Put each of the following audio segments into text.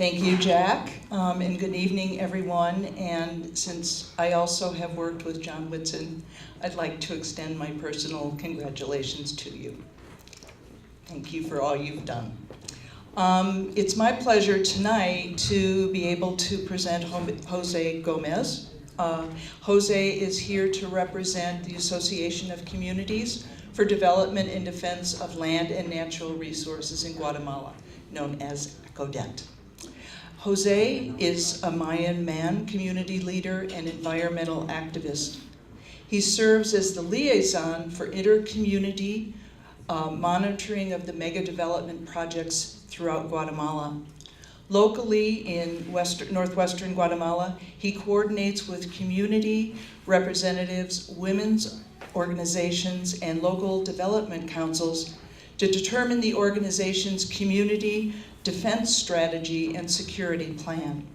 Thank you, Jack, and good evening, everyone. And since I also have worked with John Whitson, I'd like to extend my personal congratulations to you. Thank you for all you've done. It's my pleasure tonight to be able to present Jose Gomez. Jose is here to represent the Association of Communities for Development and Defense of Land and Natural Resources in Guatemala, known as ACODET. Jose is a Mayan man, community leader, and environmental activist. He serves as the liaison for inter-community monitoring of the mega development projects throughout Guatemala. Locally in northwestern Guatemala, he coordinates with community representatives, women's organizations, and local development councils to determine the organization's community defense strategy and security plan.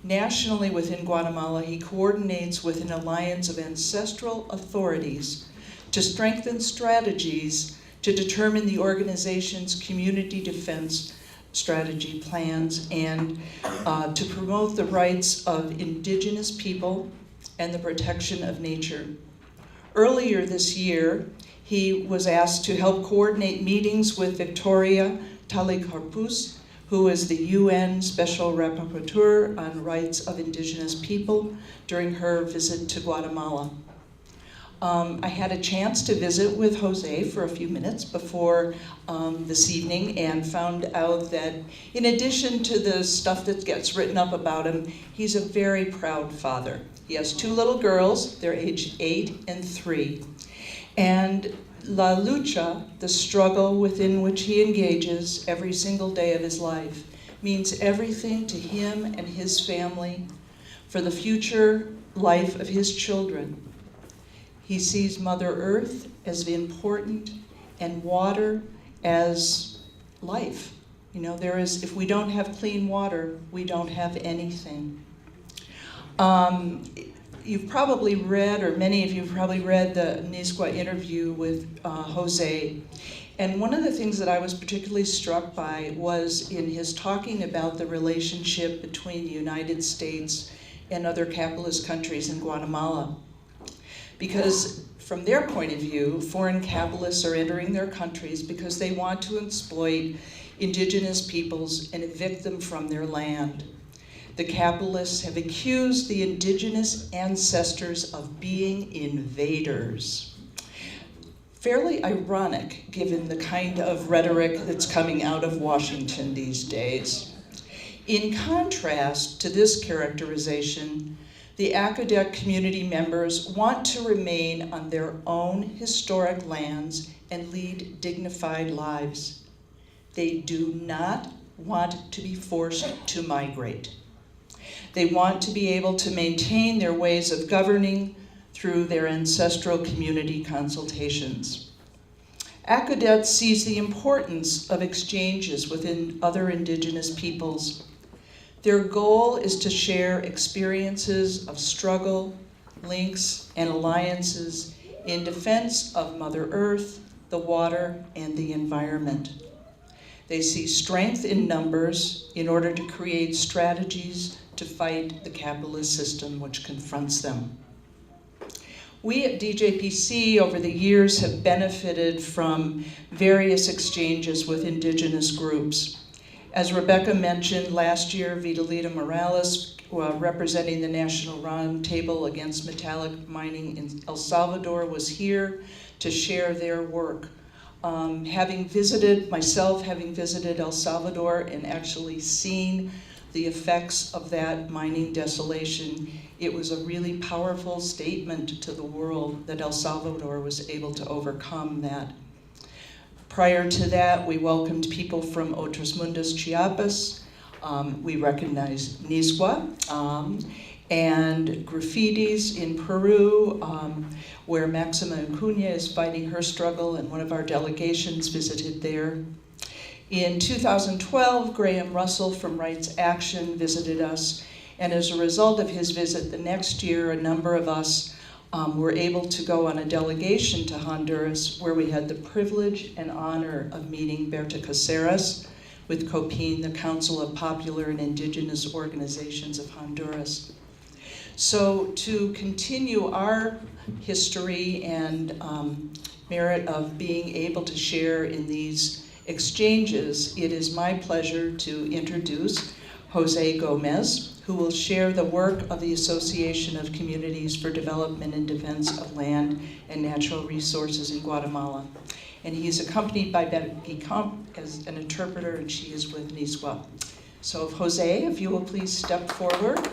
Nationally within Guatemala, he coordinates with an alliance of ancestral authorities to strengthen strategies to determine the organization's community defense strategy plans and to promote the rights of indigenous people and the protection of nature. Earlier this year, he was asked to help coordinate meetings with Victoria Talicarpus, who is the UN Special Rapporteur on Rights of Indigenous People, during her visit to Guatemala. I had a chance to visit with Jose for a few minutes before this evening and found out that in addition to the stuff that gets written up about him, he's a very proud father. He has two little girls, they're aged 8 and 3. And La lucha, the struggle within which he engages every single day of his life, means everything to him and his family for the future life of his children. He sees Mother Earth as important and water as life. You know, if we don't have clean water, we don't have anything. You've probably read, or many of you have probably read, the Nisqua interview with Jose. And one of the things that I was particularly struck by was in his talking about the relationship between the United States and other capitalist countries in Guatemala. Because from their point of view, foreign capitalists are entering their countries because they want to exploit indigenous peoples and evict them from their land. The capitalists have accused the indigenous ancestors of being invaders. Fairly ironic, given the kind of rhetoric that's coming out of Washington these days. In contrast to this characterization, the ACODET community members want to remain on their own historic lands and lead dignified lives. They do not want to be forced to migrate. They want to be able to maintain their ways of governing through their ancestral community consultations. ACODET sees the importance of exchanges within other indigenous peoples. Their goal is to share experiences of struggle, links, and alliances in defense of Mother Earth, the water, and the environment. They see strength in numbers in order to create strategies to fight the capitalist system which confronts them. We at DJPC over the years have benefited from various exchanges with indigenous groups. As Rebecca mentioned, last year, Vitalita Morales, representing the National Roundtable Against Metallic Mining in El Salvador, was here to share their work. Having visited El Salvador and actually seen the effects of that mining desolation, it was a really powerful statement to the world that El Salvador was able to overcome that. Prior to that, we welcomed people from Otros Mundos, Chiapas. We recognized Nisqua and graffitis in Peru, where Maxima Acuña is fighting her struggle, and one of our delegations visited there. In 2012, Graham Russell from Rights Action visited us, and as a result of his visit the next year, a number of us were able to go on a delegation to Honduras, where we had the privilege and honor of meeting Berta Caceres, with COPIN, the Council of Popular and Indigenous Organizations of Honduras. So to continue our history and merit of being able to share in these exchanges, it is my pleasure to introduce Jose Gomez, who will share the work of the Association of Communities for Development and Defense of Land and Natural Resources in Guatemala. And he is accompanied by Becky Comp as an interpreter, and she is with Niswa. So Jose, if you will please step forward.